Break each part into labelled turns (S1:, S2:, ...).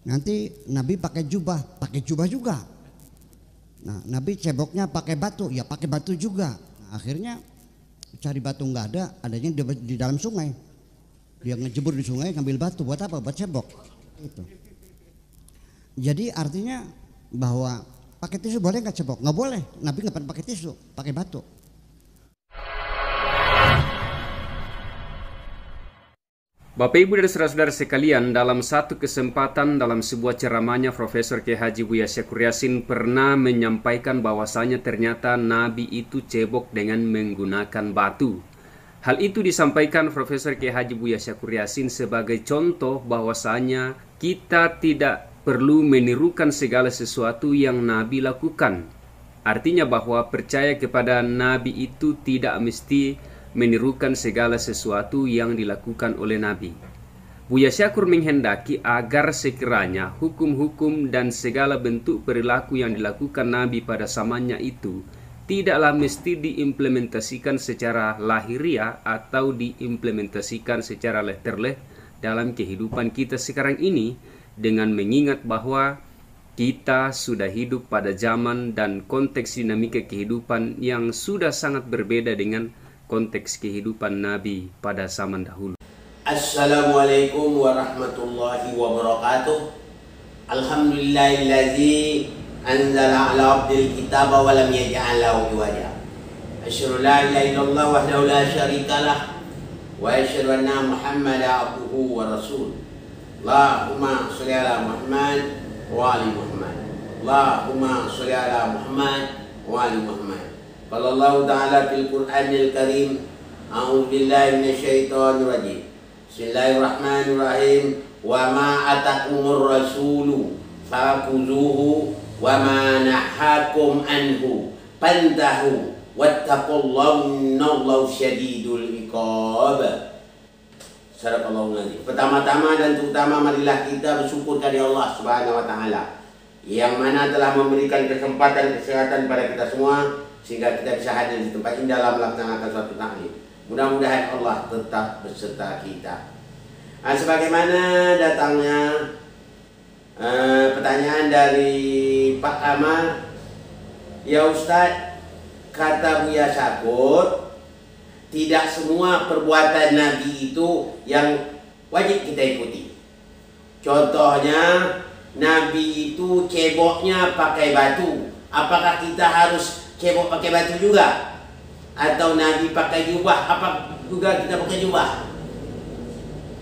S1: Nanti Nabi pakai jubah juga. Nah, Nabi ceboknya pakai batu, ya pakai batu juga. Nah, akhirnya cari batu nggak ada, adanya di dalam sungai. Dia ngejebur di sungai ngambil batu, buat apa? Buat cebok. Itu. Jadi artinya bahwa pakai tisu boleh nggak cebok? Nggak boleh. Nabi nggak pernah pakai tisu, pakai batu.
S2: Bapak Ibu dan saudara-saudara sekalian, dalam satu kesempatan dalam sebuah ceramahnya Profesor Kiai Haji Buya Syakur Yasin pernah menyampaikan bahwasanya ternyata Nabi itu cebok dengan menggunakan batu. Hal itu disampaikan Profesor Kiai Haji Buya Syakur Yasin sebagai contoh bahwasanya kita tidak perlu menirukan segala sesuatu yang Nabi lakukan. Artinya bahwa percaya kepada Nabi itu tidak mesti menirukan segala sesuatu yang dilakukan oleh Nabi. Buya Syakur menghendaki agar sekiranya hukum-hukum dan segala bentuk perilaku yang dilakukan Nabi pada zamannya itu tidaklah mesti diimplementasikan secara lahiriah atau diimplementasikan secara letterleh dalam kehidupan kita sekarang ini, dengan mengingat bahwa kita sudah hidup pada zaman dan konteks dinamika kehidupan yang sudah sangat berbeda dengan konteks kehidupan Nabi pada zaman dahulu.
S3: Assalamualaikum warahmatullahi wabarakatuh. Alhamdulillahillazi anzala ala abdil kitaba wa lam yaj'al lahu iwaja. Asyhadu la ilaha illallah wahdahu la syarikalah wa asyhadu anna Muhammadan abduhu wa rasul. Allahumma shalli ala Muhammad wa ali Muhammad. Allahumma shalli ala Muhammad wa ali Muhammad. Qala Allah Ta'ala fil Qur'anil Karim, a'udzu billahi minasyaitonir rajim. Bismillahirrahmanirrahim. Wa ma atakumur rasulu faquzuhu wa ma nahakum anhu fantahu wattaqullaha innallaha syadidul iqab. Sadaqallahul azim. Pertama-tama dan terutama marilah kita bersyukur kepada Allah Subhanahu wa taala yang mana telah memberikan kesempatan kesehatan pada kita semua sehingga kita bisa hadir di tempat ini dalam melaksanakan suatu taklim. Mudah-mudahan Allah tetap beserta kita. Nah, sebagaimana datangnya pertanyaan dari Pak Amal, ya Ustadz, kata Buya Syakur, tidak semua perbuatan Nabi itu yang wajib kita ikuti. Contohnya, Nabi itu ceboknya pakai batu. Apakah kita harus cebok pakai batu juga? Atau Nabi pakai jubah, apa juga kita pakai jubah?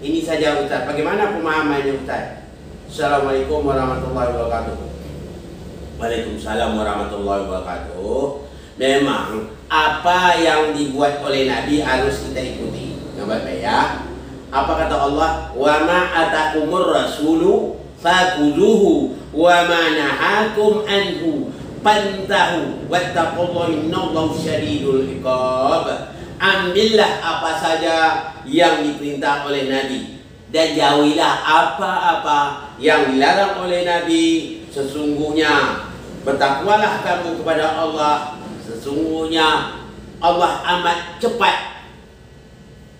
S3: Ini saja Ustaz. Bagaimana pemahamannya Ustaz? Assalamualaikum warahmatullahi wabarakatuh. Waalaikumsalam warahmatullahi wabarakatuh. Memang apa yang dibuat oleh Nabi harus kita ikuti. Baik ya. Apa kata Allah? Wa ma atakumur rasulu faquduhu wa ma nahakum anhu pantahu wattaqullaha innallaha syadidul iqab. Ambillah apa saja yang diperintah oleh Nabi dan jauhilah apa-apa yang dilarang oleh Nabi. Sesungguhnya bertakwalah kamu kepada Allah, sesungguhnya Allah amat cepat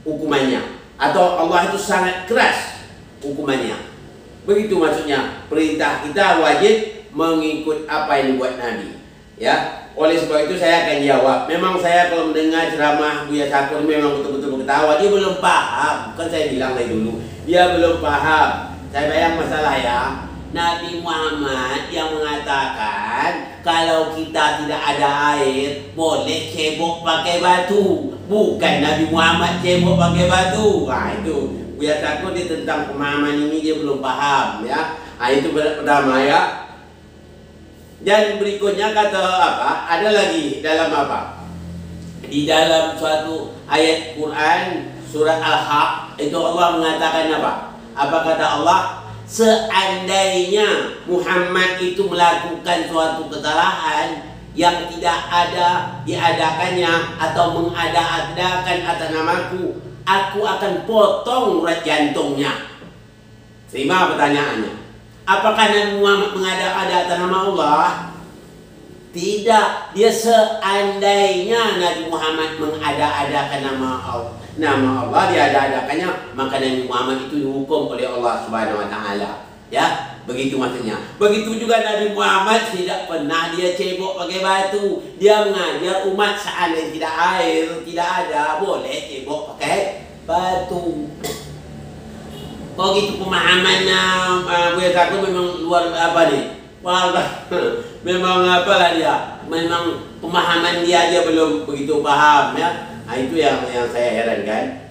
S3: hukumannya, atau Allah itu sangat keras hukumannya. Begitu maksudnya. Perintah kita wajib mengikut apa yang dibuat Nabi, ya. Oleh sebab itu saya akan jawab. Memang saya kalau mendengar ceramah Buya Syakur memang betul-betul berketawa. Dia belum paham. Kan saya bilang dari dulu, dia belum paham. Saya bayang masalah ya. Nabi Muhammad yang mengatakan kalau kita tidak ada air boleh cebok pakai batu. Bukan Nabi Muhammad cebok pakai batu. Nah itu Buya Syakur dia tentang pemahaman ini dia belum paham ya. Nah itu pertama ya. Dan berikutnya kata apa? Ada lagi dalam apa? Di dalam suatu ayat Quran surat Al-Haq itu Allah mengatakan apa? Apa kata Allah? Seandainya Muhammad itu melakukan suatu kesalahan yang tidak ada diadakannya atau mengada-adakan atas namaku, aku akan potong urat jantungnya. Terima pertanyaannya. Apakah Nabi Muhammad mengada-ada atas nama Allah? Tidak. Dia seandainya Nabi Muhammad mengada-adakan nama Allah diada-adakannya, maka Nabi Muhammad itu dihukum oleh Allah Subhanahu wa taala. Ya. Begitu maksudnya. Begitu juga Nabi Muhammad tidak pernah dia cebok pakai batu. Dia mengajar umat seandainya tidak air, tidak ada, boleh cebok pakai batu. Oh gitu pemahamannya Buya Sakur memang luar apa nih? Wah, memang apalah dia? Memang pemahaman dia aja belum begitu paham ya. Nah, itu yang saya herankan.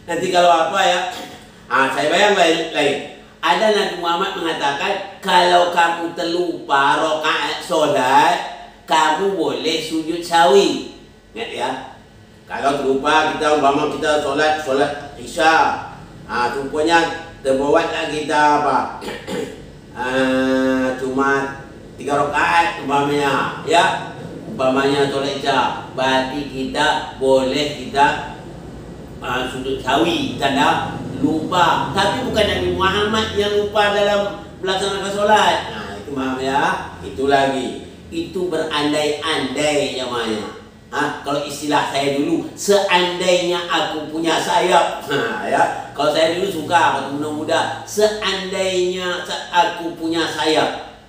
S3: Nanti kalau apa ya? Saya bayang lain. Ada Nabi Muhammad mengatakan kalau kamu terlupa rakaat solat, kamu boleh sujud sawi. Ingat ya? Kalau terlupa kita umpama kita solat Isya. Rupanya terbawalah kita apa? Cuma 3 rakaat umpamanya, ya. Umpamanya solat Isya, berarti kita boleh sujud sawi tanda lupa. Tapi bukan Nabi Muhammad yang lupa dalam melaksanakan solat. Nah, itu maaf ya. Itu lagi. Itu berandai-andai namanya. Kalau istilah saya dulu, seandainya aku punya sayap. Ya, kalau saya dulu suka waktu muda-muda, seandainya aku punya sayap.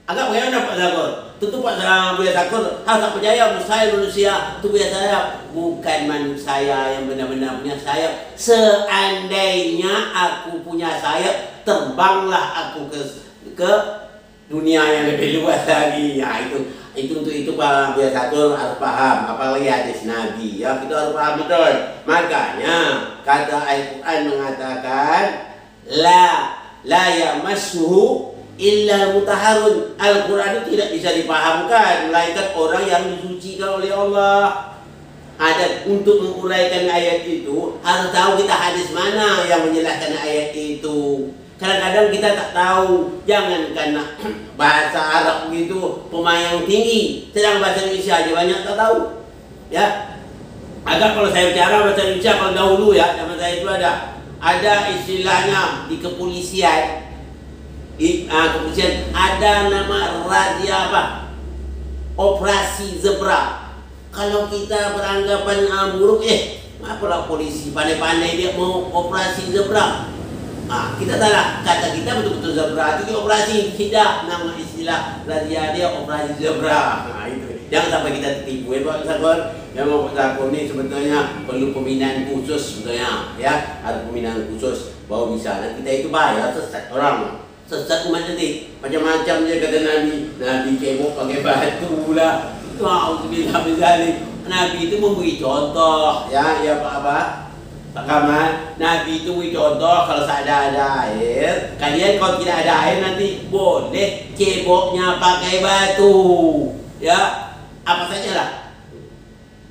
S3: Agak bagaimana Pak Sakur? Tentu Pak Buya Sakur harus percaya saya manusia itu punya sayap. Bukan manusia yang benar-benar punya sayap. Seandainya aku punya sayap, terbanglah aku ke dunia yang lebih luas lagi. Ya itu untuk itu Pak Buya Sakur harus paham, apalagi hadis Nabi ya, kita harus paham betul. Makanya kata Al-Quran mengatakan la yamassuhu illa mutahharun. Al-Quran itu tidak bisa dipahamkan melainkan orang yang disucikan oleh Allah. Ada untuk menguraikan ayat itu harus tahu kita hadis mana yang menjelaskan ayat itu. Kadang-kadang kita tak tahu, jangan karena bahasa Arab begitu pemayang tinggi, sedang bahasa Indonesia aja banyak tak tahu. Ya, agak kalau saya bicara bahasa Indonesia kalau dahulu ya, zaman saya itu ada istilahnya di kepolisian, kepolisian ada nama razia apa? Operasi Zebra. Kalau kita beranggapan buruk, apalah polisi pandai-pandai dia mau operasi Zebra. Kita salah, kata kita betul-betul zebra itu operasi, tidak nama istilah razia dia operasi zebra. Itu jangan sampai kita tertipu ya Pak Sakur. Memang Pak Sakur ini sebetulnya perlu pembinaan khusus sebetulnya ya, ada pembinaan khusus bahwa bisa kita itu bayar sesat orang, sesat umat nanti macam-macam dia kata Nabi cebok pakai batu lah. Alhamdulillah bizalik. Nabi itu memberi contoh ya Pak Kamal, Nabi itu beri contoh kalau ada air. Kalian kalau tidak ada air nanti boleh ceboknya pakai batu. Ya, apa saja lah.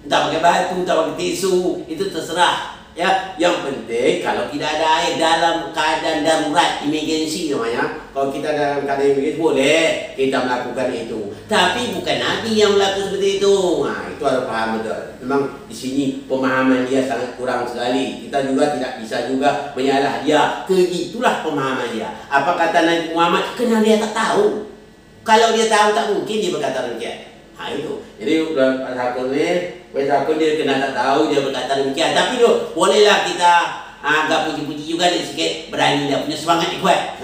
S3: Entah pakai batu, entah pakai tisu, itu terserah. Ya, yang penting kalau tidak ada air dalam keadaan darurat, emergency namanya. Kalau kita dalam keadaan emergency boleh kita melakukan itu. Tapi bukan Nabi yang melakukan seperti itu. Nah, itu harus paham betul. Memang di sini pemahaman dia sangat kurang sekali. Kita juga tidak bisa juga menyalah dia. Begitulah pemahaman dia. Apa kata Nabi Muhammad? Karena dia tak tahu. Kalau dia tahu tak mungkin dia berkata demikian. Nah itu. Jadi Pak Sakur dia kena tak tahu dia berkata demikian. Tapi bolehlah kita agak puji-puji juga dia sikit, berani dia punya semangat kuat.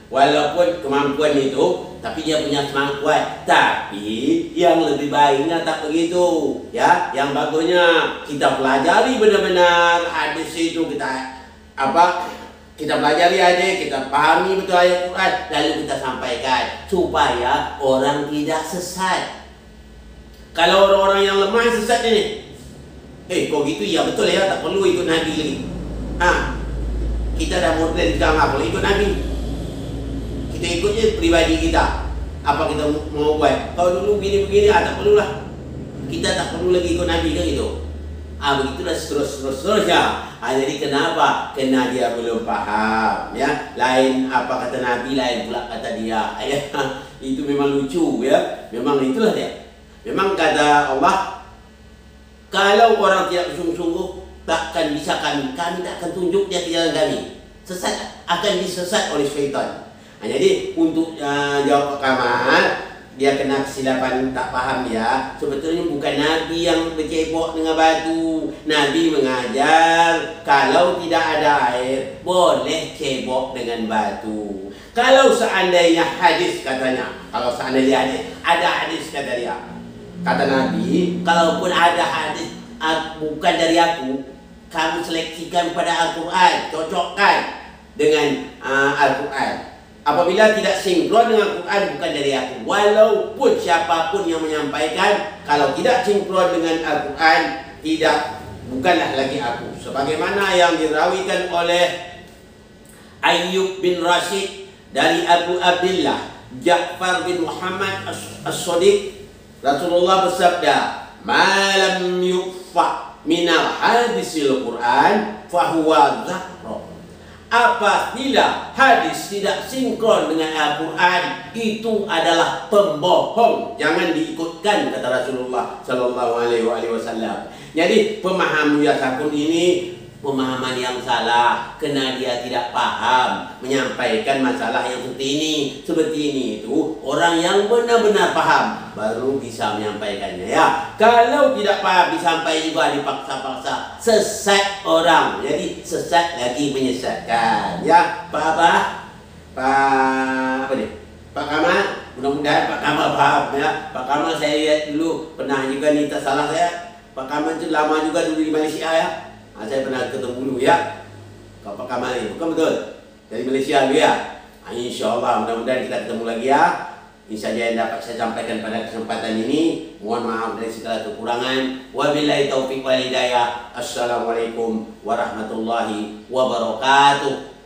S3: Walaupun kemampuan itu, tapi dia punya semangat kuat. Tapi yang lebih baiknya tak begitu. Ya, yang bagusnya kita pelajari benar-benar hadis itu, kita pelajari aja, kita pahami betul ayat Quran, lalu kita sampaikan supaya orang tidak sesat. Kalau orang-orang yang lemah sesat ini, kok gitu ya betul ya, tak perlu ikut Nabi lagi. Kita dah modern sekarang, tak perlu ikut Nabi. Kita ikutnya pribadi kita. Apa kita mau buat? Kalau dulu begini-begini, tak perlulah. Kita tak perlu lagi ikut Nabi kan gitu. Begitulah seterusnya. Jadi kenapa? Karena dia belum paham ya. Lain apa kata Nabi, lain pula kata dia. Itu memang lucu ya. Memang itulah dia. Memang kata Allah, kalau orang tidak bersungguh-sungguh, takkan bisa kami tak akan tunjuk dia ke jalan kami. Sesat, akan disesat oleh syaitan. Jadi untuk jawab Pak Kamal, dia kena kesilapan, tak faham ya. Sebetulnya bukan Nabi yang bercebok dengan batu. Nabi mengajar kalau tidak ada air boleh cebok dengan batu. Kalau seandainya hadis katanya, kalau seandainya ada hadis kata dia, kata Nabi, kalaupun ada hadis bukan dari aku, kamu seleksikan pada Al-Quran, cocokkan dengan Al-Quran. Apabila tidak sinkron dengan Quran, bukan dari aku. Walaupun siapapun yang menyampaikan, kalau tidak sinkron dengan Al-Quran, bukanlah lagi aku. Sebagaimana yang dirawikan oleh Ayyub bin Rashid dari Abu Abdullah Ja'far bin Muhammad As-Sadiq, Rasulullah bersabda, "Ma lam yufa minal hadisil Quran fahuwa zakro." Apabila hadis tidak sinkron dengan Al-Quran, itu adalah pembohong. Jangan diikutkan, kata Rasulullah Sallallahu Alaihi Wasallam. Jadi pemahaman Buya Syakun ini pemahaman yang salah, karena dia tidak paham menyampaikan masalah yang seperti ini itu orang yang benar-benar paham baru bisa menyampaikannya ya. Kalau tidak paham disampaikan juga dipaksa-paksa, sesat orang. Jadi sesat lagi menyesatkan ya. Pak Kamal, mudah-mudahan Pak Kamal paham ya. Pak Kamal saya lihat dulu pernah juga nih, tak salah saya, Pak Kamal itu lama juga dulu di Malaysia ya. Saya pernah ketemu dulu ya, Pak Kamal ini, bukan betul? Dari Malaysia dulu ya. Insya Allah mudah-mudahan kita ketemu lagi ya. Ini saja yang dapat saya sampaikan pada kesempatan ini. Mohon maaf dari segala kekurangan. Wabillahi taufiq wal hidayah. Assalamualaikum warahmatullahi wabarakatuh.